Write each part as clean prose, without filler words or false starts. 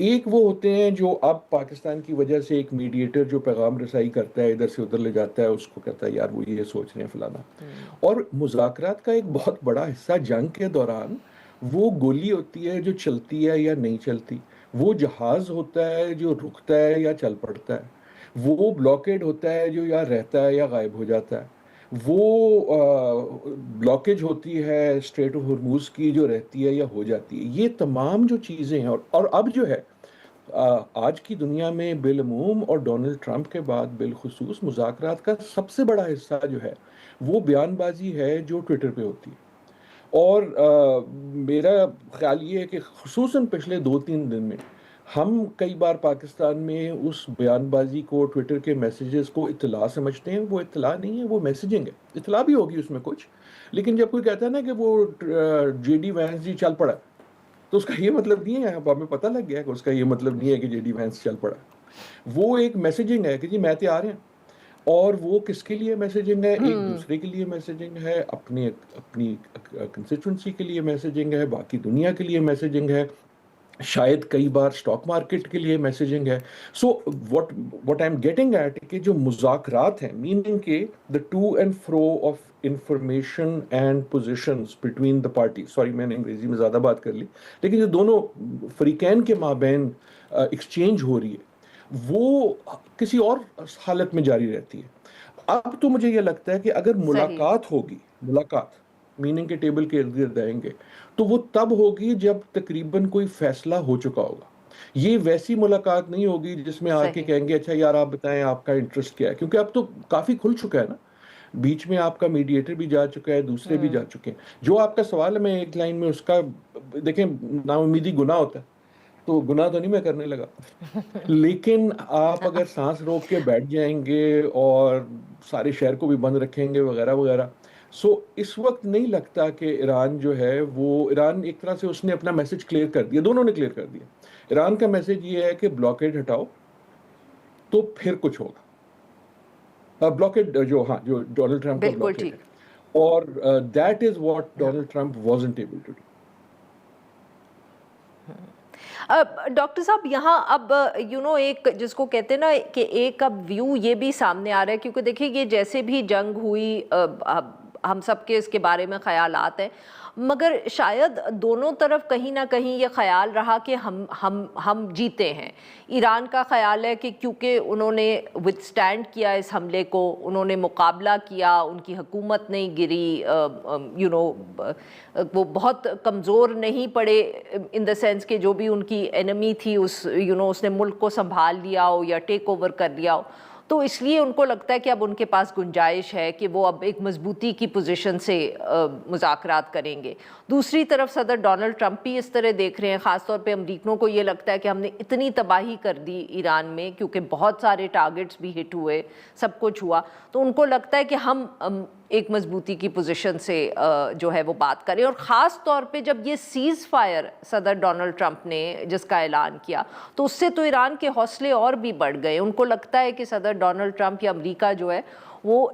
ایک وہ ہوتے ہیں جو اب پاکستان کی وجہ سے ایک میڈیٹر جو پیغام رسائی کرتا ہے، ادھر سے ادھر لے جاتا ہے، اس کو کہتا ہے یار وہ یہ سوچ رہے ہیں فلانا. اور مذاکرات کا ایک بہت بڑا حصہ جنگ کے دوران وہ گولی ہوتی ہے جو چلتی ہے یا نہیں چلتی، وہ جہاز ہوتا ہے جو رکتا ہے یا چل پڑتا ہے، وہ بلاکیڈ ہوتا ہے جو یا رہتا ہے یا غائب ہو جاتا ہے، وہ بلاکیج ہوتی ہے اسٹریٹ آف ہرموز کی جو رہتی ہے یا ہو جاتی ہے. یہ تمام جو چیزیں ہیں، اور اب جو ہے آج کی دنیا میں بالعموم اور ڈونلڈ ٹرمپ کے بعد بالخصوص مذاکرات کا سب سے بڑا حصہ جو ہے وہ بیان بازی ہے جو ٹویٹر پہ ہوتی ہے. اور میرا خیال یہ ہے کہ خصوصاً پچھلے 2-3 دن میں ہم کئی بار پاکستان میں اس بیان بازی کو، ٹویٹر کے میسیجز کو اطلاع سمجھتے ہیں. وہ اطلاع نہیں ہے، وہ میسیجنگ ہے. اطلاع بھی ہوگی اس میں کچھ، لیکن جب کوئی کہتا ہے نا کہ وہ جے ڈی وینس جی چل پڑا، تو اس کا یہ مطلب نہیں ہے، اب ہمیں پتہ لگ گیا کہ اس کا یہ مطلب نہیں ہے کہ جے ڈی وینس چل پڑا. وہ ایک میسیجنگ ہے کہ جی میں تیار ہیں. اور وہ کس کے لیے میسیجنگ ہے؟ ایک دوسرے کے لیے میسیجنگ ہے، اپنی کنسٹیچوئنسی کے لیے میسیجنگ ہے، باقی دنیا کے لیے میسیجنگ ہے، شاید کئی بار اسٹاک مارکیٹ کے لیے میسیجنگ ہے. So what I am getting at کہ جو مذاکرات ہیں، میننگ کہ the to and fro of information and positions between the party, sorry میں نے انگریزی میں زیادہ بات کر لی، لیکن جو دونوں فریقین کے مابین ایکسچینج ہو رہی ہے وہ کسی اور حالت میں جاری رہتی ہے. اب تو مجھے یہ لگتا ہے کہ اگر صحیح. ملاقات ہوگی، ملاقات میننگ کے ٹیبل کے ارد گرد آئیں گے، تو وہ تب ہوگی جب تقریباً کوئی فیصلہ ہو چکا ہوگا. یہ ویسی ملاقات نہیں ہوگی جس میں آ کے صحیح. کہیں گے اچھا یار آپ بتائیں آپ کا انٹرسٹ کیا ہے، کیونکہ اب تو کافی کھل چکا ہے نا. بیچ میں آپ کا میڈیٹر بھی جا چکا ہے، دوسرے بھی جا چکے ہیں. جو آپ کا سوال ہے میں ایک لائن میں اس کا، دیکھیں نا امیدی گناہ ہوتا ہے، تو گناہ تو نہیں میں کرنے لگا، لیکن آپ اگر سانس روک کے بیٹھ جائیں گے اور سارے شہر کو بھی بند رکھیں گے وغیرہ وغیرہ، سو اس وقت نہیں لگتا کہ ایران جو ہے وہ، ایران ایک طرح سے اس نے اپنا میسج کلیئر کر دیا، دونوں نے کلیئر کر دیا. ایران کا میسج یہ ہے کہ بلاکیڈ ہٹاؤ تو پھر کچھ ہوگا. بلاکیڈ جو، ہاں، جو ڈونلڈ ٹرمپ کا بالکل بلاکیڈ ٹھیک. ہے، اور that is what Donald Trump wasn't able to do. Doctor صاحب یہاں اب ایک جس کو کہتے ہیں نا کہ ایک اب ویو یہ بھی سامنے آ رہا ہے، کیونکہ دیکھیں یہ جیسے بھی جنگ ہوئی ہم سب کے اس کے بارے میں خیالات ہیں، مگر شاید دونوں طرف کہیں نہ کہیں یہ خیال رہا کہ ہم جیتے ہیں. ایران کا خیال ہے کہ کیونکہ انہوں نے وتھ اسٹینڈ کیا اس حملے کو، انہوں نے مقابلہ کیا، ان کی حکومت نہیں گری، وہ بہت کمزور نہیں پڑے ان دا سینس کہ جو بھی ان کی اینمی تھی اس نے ملک کو سنبھال لیا ہو یا ٹیک اوور کر لیا ہو، تو اس لیے ان کو لگتا ہے کہ اب ان کے پاس گنجائش ہے کہ وہ اب ایک مضبوطی کی پوزیشن سے مذاکرات کریں گے. دوسری طرف صدر ڈونلڈ ٹرمپ بھی اس طرح دیکھ رہے ہیں، خاص طور پہ امریکنوں کو یہ لگتا ہے کہ ہم نے اتنی تباہی کر دی ایران میں، کیونکہ بہت سارے ٹارگٹس بھی ہٹ ہوئے، سب کچھ ہوا، تو ان کو لگتا ہے کہ ہم ایک مضبوطی کی پوزیشن سے جو ہے وہ بات کریں. اور خاص طور پہ جب یہ سیز فائر صدر ڈونلڈ ٹرمپ نے جس کا اعلان کیا، تو اس سے تو ایران کے حوصلے اور بھی بڑھ گئے. ان کو لگتا ہے کہ صدر ڈونلڈ ٹرمپ یا امریکہ جو ہے وہ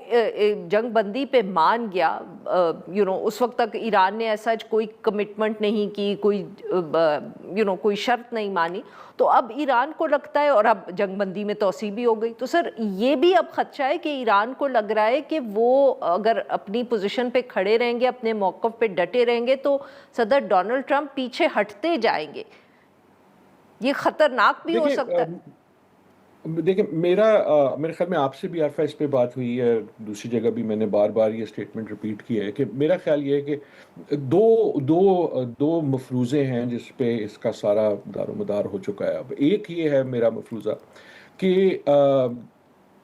جنگ بندی پہ مان گیا. اس وقت تک ایران نے ایسا کوئی کمٹمنٹ نہیں کی، کوئی شرط نہیں مانی، تو اب ایران کو لگتا ہے، اور اب جنگ بندی میں توسیع بھی ہو گئی. تو سر یہ بھی اب خدشہ ہے کہ ایران کو لگ رہا ہے کہ وہ اگر اپنی پوزیشن پہ کھڑے رہیں گے، اپنے موقف پہ ڈٹے رہیں گے، تو صدر ڈونلڈ ٹرمپ پیچھے ہٹتے جائیں گے. یہ خطرناک بھی ہو سکتا ہے. دیکھیں میرے خیال میں آپ سے بھی عارفہ اس پہ بات ہوئی ہے، دوسری جگہ بھی میں نے بار بار یہ اسٹیٹمنٹ ریپیٹ کیا ہے کہ میرا خیال یہ ہے کہ دو مفروضے ہیں جس پہ اس کا سارا دار و مدار ہو چکا ہے. اب ایک یہ ہے میرا مفروضہ کہ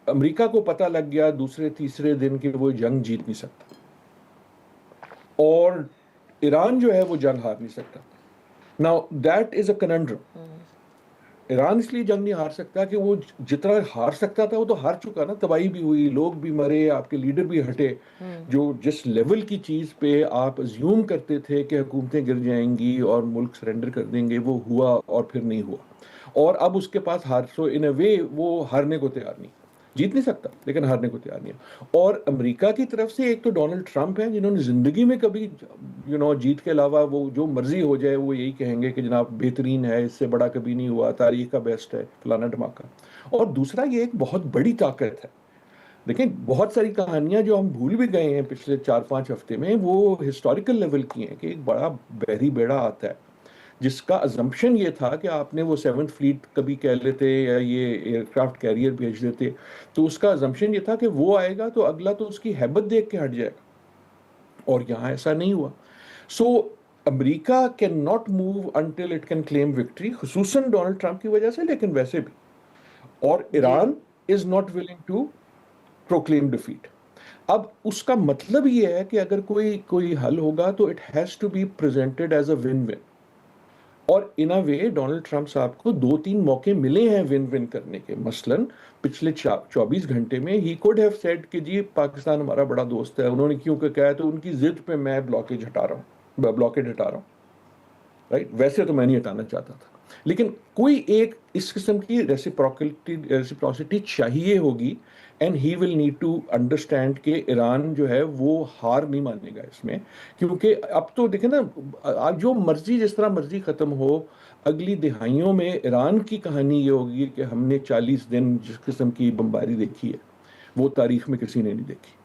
امریکہ کو پتہ لگ گیا دوسرے تیسرے دن کہ وہ جنگ جیت نہیں سکتا، اور ایران جو ہے وہ جنگ ہار نہیں سکتا. Now that is a conundrum. Iran اس لیے جنگ نہیں ہار سکتا کہ وہ جتنا ہار سکتا تھا وہ تو ہار چکا نا، تباہی بھی ہوئی، لوگ بھی مرے، آپ کے لیڈر بھی ہٹے. جو جس لیول کی چیز پہ آپ ازیوم کرتے تھے کہ حکومتیں گر جائیں گی اور ملک سرنڈر کر دیں گے، وہ ہوا اور پھر نہیں ہوا. اور اب اس کے پاس سو ان اے وے وہ ہارنے کو تیار نہیں، جیت نہیں سکتا لیکن ہارنے کو تیار نہیں ہے. اور امریکہ کی طرف سے ایک تو ڈونلڈ ٹرمپ ہیں جنہوں نے زندگی میں کبھی جیت کے علاوہ وہ جو مرضی ہو جائے وہ یہی کہیں گے کہ جناب بہترین ہے، اس سے بڑا کبھی نہیں ہوا، تاریخ کا بیسٹ ہے، فلانا دھماکہ. اور دوسرا یہ ایک بہت بڑی طاقت ہے. دیکھیں بہت ساری کہانیاں جو ہم بھول بھی گئے ہیں پچھلے 4-5 ہفتے میں، وہ ہسٹوریکل لیول کی ہیں کہ ایک بڑا بحری بیڑا آتا ہے جس کا ازمپشن یہ تھا کہ آپ نے وہ 7th فلیٹ کبھی کہہ لیتے یا یہ ایئر کرافٹ کیریئر بھیج دیتے، تو اس کا ازمپشن یہ تھا کہ وہ آئے گا تو اگلا تو اس کی ہیبت دیکھ کے ہٹ جائے گا، اور یہاں ایسا نہیں ہوا. So America can not move until it can claim victory, خصوصاً ڈونلڈ ٹرمپ کی وجہ سے، لیکن ویسے بھی. اور جی Iran is not willing to proclaim defeat. اب اس کا مطلب یہ ہے کہ اگر کوئی حل ہوگا تو it has to be presented as a one one. اور ان اے وے ڈونلڈ ٹرمپ صاحب کو 2-3 موقع ملے ہیں ون ون کرنے کے. مثلاً پچھلے 24 گھنٹے میں ہی کوڈ ہیو سیڈ کہ جی پاکستان ہمارا بڑا دوست ہے. انہوں نے کیوں کہ کہا تو ان کی ضد پہ میں بلاکیڈ ہٹا رہا ہوں. رائٹ، ویسے تو میں نہیں ہٹانا چاہتا تھا، لیکن کوئی ایک اس قسم کی ریسیپروسٹی چاہیے ہوگی. And he will need to understand کہ ایران جو ہے وہ ہار نہیں مانے گا اس میں، کیونکہ اب تو دیکھیں نا جو مرضی جس طرح مرضی ختم ہو، اگلی دہائیوں میں ایران کی کہانی یہ ہوگی کہ ہم نے 40 دن جس قسم کی بمباری دیکھی ہے وہ تاریخ میں کسی نے نہیں دیکھی.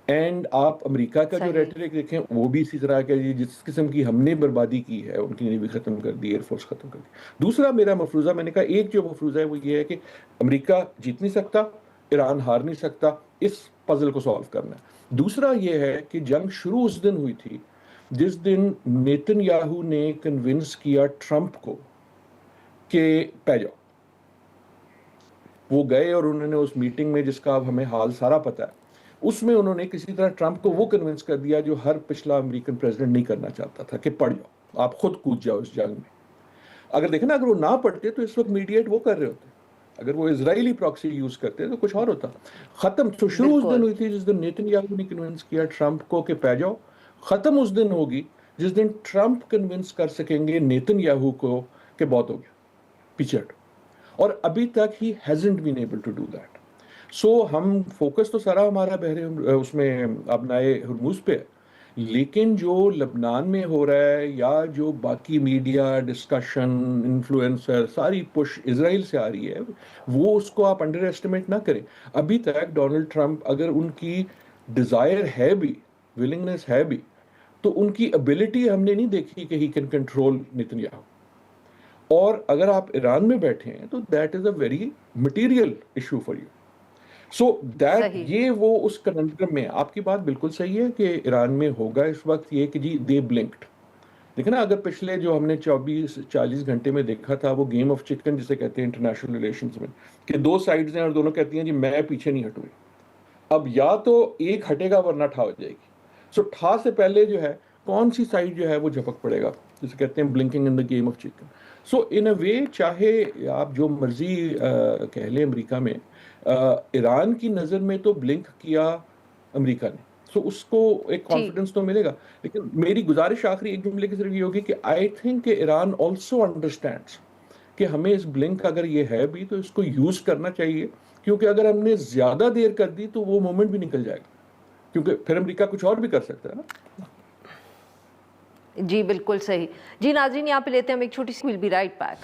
اینڈ آپ امریکہ کا جو صحیح. ریٹرک دیکھیں وہ بھی اسی طرح کہ جس قسم کی ہم نے بربادی کی ہے، ان کی نیوی ختم کر دی، ایئر فورس ختم کر دی. دوسرا میرا مفروضہ، میں نے کہا ایک جو مفروضہ ہے وہ یہ ہے کہ امریکہ جیت نہیں سکتا، ایران ہار نہیں سکتا، اس پزل کو سالو کرنا ہے. دوسرا یہ ہے کہ جنگ شروع اس دن ہوئی تھی جس دن نیتن یاہو نے کنونس کیا ٹرمپ کو کہ پہ جاؤ. وہ گئے اور انہوں نے اس میٹنگ میں، جس کا اب ہمیں حال سارا پتا ہے، اس میں انہوں نے کسی طرح ٹرمپ کو وہ کنونس کر دیا جو ہر پچھلا امریکن پریزیڈنٹ نہیں کرنا چاہتا تھا، کہ پڑھ جاؤ، آپ خود کود جاؤ اس جنگ میں. اگر دیکھیں نا، اگر وہ نہ پڑھتے تو اس وقت میڈیٹ وہ کر رہے ہوتے، اگر وہ اسرائیلی پراکسی یوز کرتے تو کچھ اور ہوتا. ختم تو شروع اس دن بالکل. ہوئی تھی جس دن نیتن یاہو نے کنونس کیا ٹرمپ کو کہ پہ جاؤ. ختم اس دن ہوگی جس دن ٹرمپ کنونس کر سکیں گے نیتن یاہو کو کہ بہت ہو گیا، پیچھے ہٹو. اور ابھی تک ہی hasn't been able to do that. سو ہم فوکس تو سارا ہمارا اس میں ابنائے ہرموز پہ ہے، لیکن جو لبنان میں ہو رہا ہے یا جو باقی میڈیا ڈسکشن انفلوئنسر ساری پش اسرائیل سے آ رہی ہے، وہ اس کو آپ انڈر ایسٹیمیٹ نہ کریں. ابھی تک ڈونلڈ ٹرمپ اگر ان کی ڈیزائر ہے بھی، ولنگنس ہے بھی، تو ان کی ابیلٹی ہم نے نہیں دیکھی کہ he can control Nitin Yahoo. اور اگر آپ ایران میں بیٹھے ہیں تو that is a very material issue for you. So that صحیح. یہ وہ اس کننڈرم میں آپ کی بات بالکل صحیح ہے کہ ایران میں ہوگا اس وقت یہ کہ جی دے بلنکڈ. دیکھیں نا، اگر پچھلے جو ہم نے 24-40 گھنٹے میں دیکھا تھا، وہ گیم آف چکن جسے کہتے ہیں انٹرنیشنل ریلیشنز میں، کہ 2 سائڈز ہیں اور دونوں کہتی ہیں جی میں پیچھے نہیں ہٹوں. اب یا تو ایک ہٹے گا ورنہ ٹھا ہو جائے گی. سو ٹھا سے پہلے جو ہے کون سی سائڈ جو ہے وہ جھپک پڑے گا، جسے کہتے ہیں blinking in the game of chicken. So in a way چاہے آپ جو مرضی کہہ لیں، امریکہ میں ایران کی نظر میں تو بلنک کیا امریکہ نے، سو اس کو ایک ٹھیک. کانفیڈنس تو ملے گا. لیکن میری گزارش آخری ایک جملے کی صرف یہ ہوگی کہ آئی تھنک کہ ایران آلسو انڈرسٹینڈس کہ ہمیں اس بلنک اگر یہ ہے بھی تو اس کو یوز کرنا چاہیے، کیونکہ اگر ہم نے زیادہ دیر کر دی تو وہ مومنٹ بھی نکل جائے گا، کیونکہ پھر امریکہ کچھ اور بھی کر سکتا ہے نا. جی بالکل صحیح. جی ناظرین، یہاں پہ لیتے ہیں ہم ایک چھوٹی سی، ویل بی رائٹ بیک.